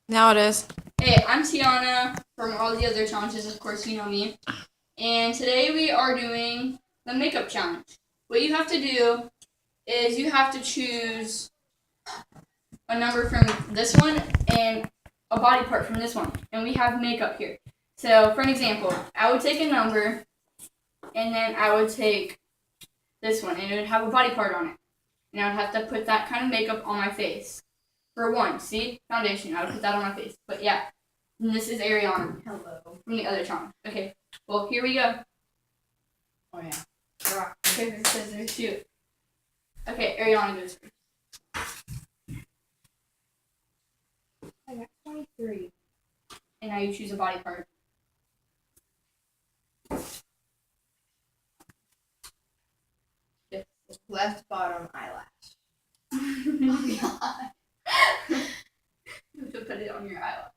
Now it is. Hey, I'm Tiana from all the other challenges. Of course, you know me. And today we are doing the makeup challenge. What you have to do is you have to choose a number from this one and a body part from this one. And we have makeup here. So, for an example, I would take a number and then I would take this one and it would have a body part on it. And I would have to put that kind of makeup on my face. For one, see? Foundation. I would put that on my face. But yeah. And this is Ariana. Hello. From the other challenge. Okay. Well, here we go. Oh yeah. Rock, paper, scissors, shoot. Okay, Ariana goes first. I got 23. And now you choose a body part. Yes. Left bottom eyelash. Oh god. You have to put it on your eyelash.